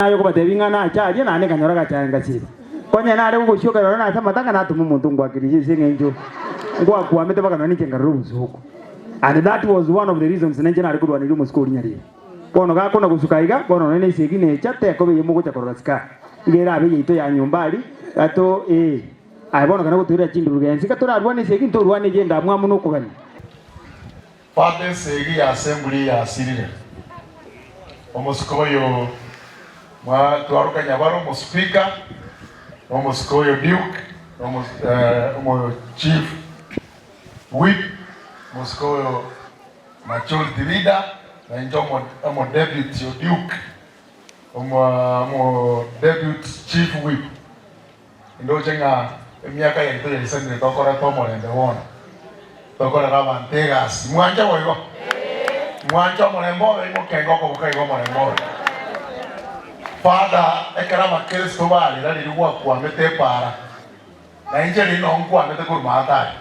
ayo ko batebingana achaje nane kanyora gachanga chiri konya nare gugushuka rona atama taka natumu muntu ngwakirije singenjo ngwa kuamete baka nani kengaru buzuko. And that was one of the reasons nenje nari kudwa nilimu school nyari kono ga kona gusukaiga kono nene segine chate ko be mugo chakora ska ngera abe yito ya nyumbali ato bono kana gutura chindu rugenzi katora rwane segine to rwane jenda mwamu no kugani Father segi assembly ya sirire omuskoyo mwa twaruka nyabaro mu speaker omuskoyo duke omo chief whip muskoyo majority leader na njomo omo deputy duke omo deputy chief whip ndo jenga miaka ya ntoya isende tokora tomorende wona tokora rabantegas mwanja woigo mwanja morembo imo kengo ko kaigo morembo Father ekara makristo bali la liwa kwa mete para na inje ni no kwa mete kur mata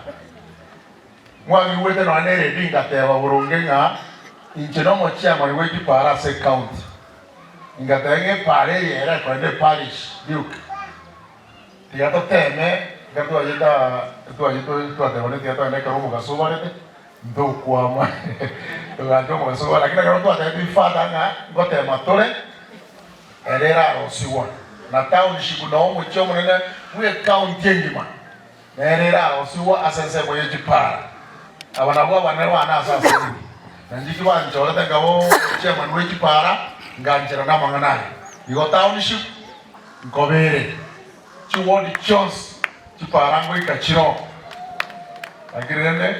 mwami wete no anere dinga tewa burungenga inje no mochia mo weti para se county ingatenge pare yera ko de parish duke dia to teme gato ajita tu atebone dia to ene karo mugaso barete ndo kwa ma to gato mugaso bara kina karo tu atebe Father nga gote matore erera rosiwa na town shikuno mu chomo nene mu county ngima na erera rosiwa asense mo yejipara abana bwa bana wana asase na njiki banjora tangabo chairman wejipara nganjira na mangana igo town ship ngobere chiwodi chos chipara ngo ikachiro agirene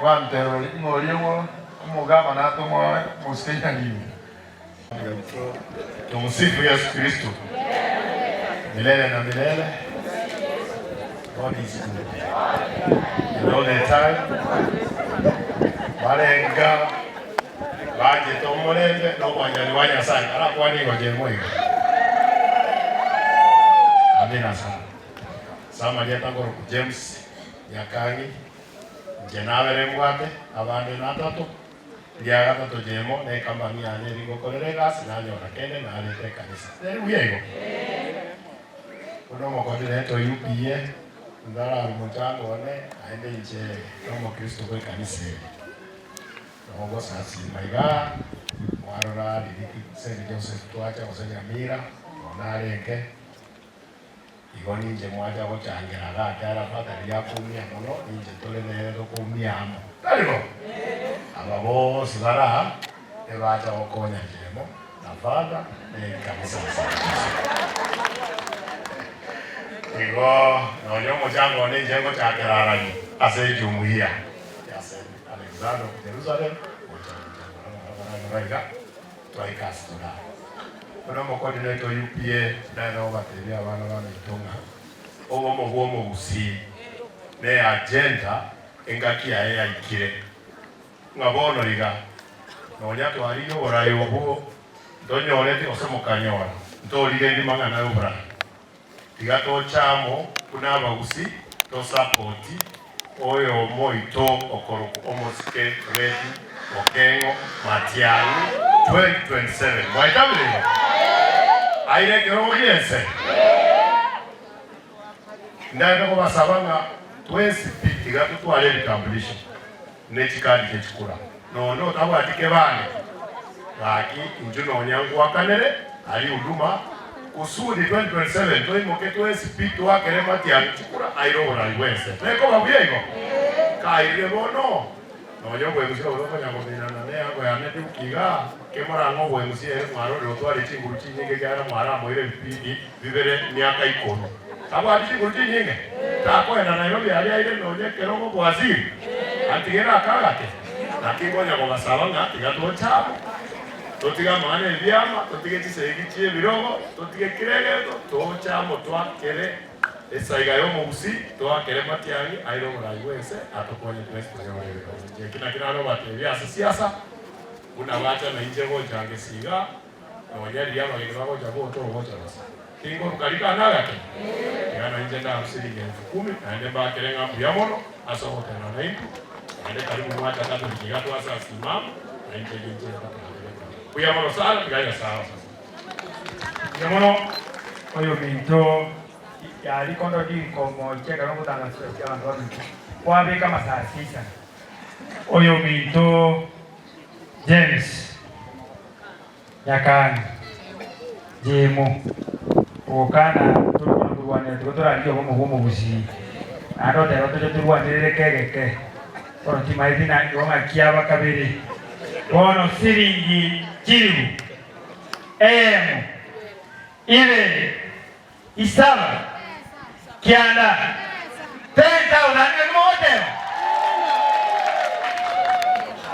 wantero ngoriyo umugaba na tomo muskenya nini Tumsifu Yesu Kristo. Milele na milele. God is good. And all the time. Walenga. Waje tomolende. No wanyani wanya sana. Ala kwani waje moyo. Amina sana. Sama dia tango James Nyakangi. Jenavere mwate. Abande na tatu. Dia kata to jemo na kama ni ane ringo kolega sinanyo na kende na ane te kanisa. Neri uyego. Uno mo kodile to UPA ndara mchango wane aende nje kama Kristo kwa kanisa. Na ngo sasa maiga warora didiki sende Joseph tuacha kusanya mira na reke. Igoni nje mwaja ko changira ga kara fata ya kumia mono nje tole ne ro kumia amo. Dalimo. Ababo sibara ebacha okonya jemo na fada kanisa Ego no mo jango ne jengo cha kerarani ase jumuiya ase Alexander Jerusalem ocha twaikastura ono mo coordinator UPA na no bateria abana banitonga obo mo gomo usi ne agenda engaki ya ikire ngabono liga nonya twaliyo orayo bo donyolete osemukanyora ntolire ndi mangana yobra tigato chamo kuna abagusi to support oyo moito okoroku omoske ready okengo matiani 2027 mwaitabilego aire kero yense ndaenda ko basabanga twesipiti gato twale vitambulisho nechikadi chechikura nono tabwatike bane baki injuno onyangu wakanere ali huduma kusudi 2027 toimoke twesipiti wakere matiani chikura airora iwense neko babuyego kaire bono noyo bwemusira uloka nyakomina ne yango yanete ukiga kemara ngo bwemusire mwaro lotwali chinguru chinyenge cyara mwara moire bipidi bibere myaka 10 tabwati chinguru chinyenge takwenda Nairobi ali aire noye kerongo bwaziri atigera akagate nakingonya kwa basabanga tigato chabo totiga mane byama totige chisegi chie birogo totige kiregeto to chamo twakere esaiga yo mubusi twakere matiani airo muraiwese atokonye twese kina kinalo batebya siasa kuna watu na nje ngoja angesiga na wanyali yama ngirago jabo to ngoja basa kingo kalika nagate yana nje na msilinge 10 aende ba kerenga mbiamono aso tena na hivi aende karibu mwaka tatu kigato sasa simama na nje nje kuya mano sana kigaja sawa sasa Yamono oyo bintu yali kondo di como cheka no mutanga sio ndo kwa beka masaa 6 oyo bintu James yakani jemo okana tulwana tukotora ndio bomo busi ando de roto tulwana keke kono timaidina yonga kiaba kabiri kono siringi chiru ile isaba kianda 10,000 mote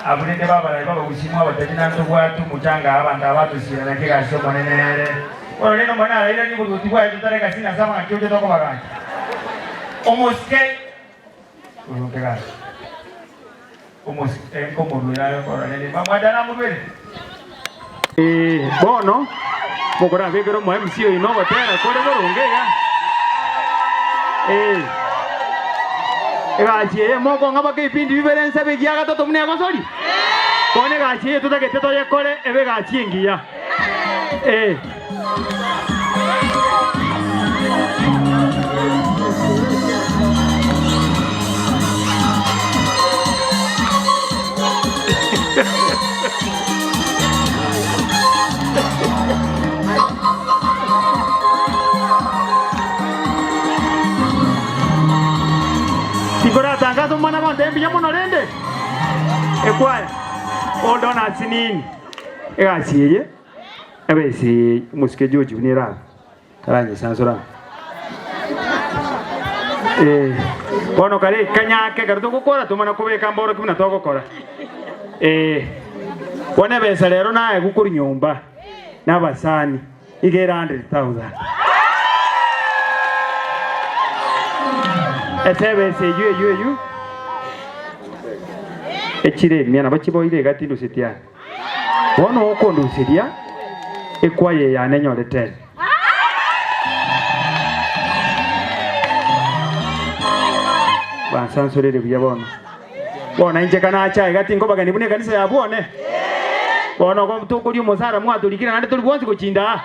abulinde baba usimu abatajina ntubwatu muchanga abantu abatusira nakika somo nenere oro lino mwana ile ni buti bwa tutareka sina sama kyoje toko baganje omoske urukega omoske como luira oro lele mama dana mubere bono mukora vekero mwa MC ino batera kore borongega gachi moko ngaba ke pindi biberense begiaga toto mune agosori kone gachi tutagete toye kore ebe gachi ngiya Tikora tangazo mwana wa ndembi ya mwana rende ekwaya ondona sinini egasiye abesi musike joji unira karanye sansura bono kare kanyake garuto gukora tumana kubeka mboro kimuna togokora bone besa rero naye gukura nyumba n'abasani igera 100,000 etebese yu echire miana bachiboire gatindu sitia bono okondo siria ekwaye ya nenyorete bansansorere buya bono inje kana cha gatingo bagani bune kanisa ya bone bono ko tukuri musara mwaturikira nande turi bonzi kuchinda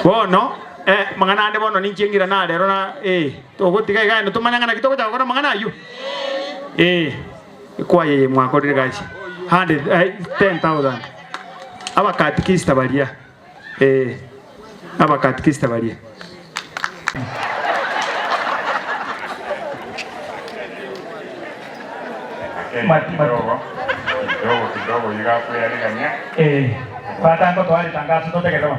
bono mangana ande bono ninjengira na lero na togotiga igaino tumanyanga na kitoko cha gora mangana yu kwaye mwakorire gachi 10,000 abakatikista balia abakatikista balia kidogo yiga kuyaregania batango twali tangazo totegerwa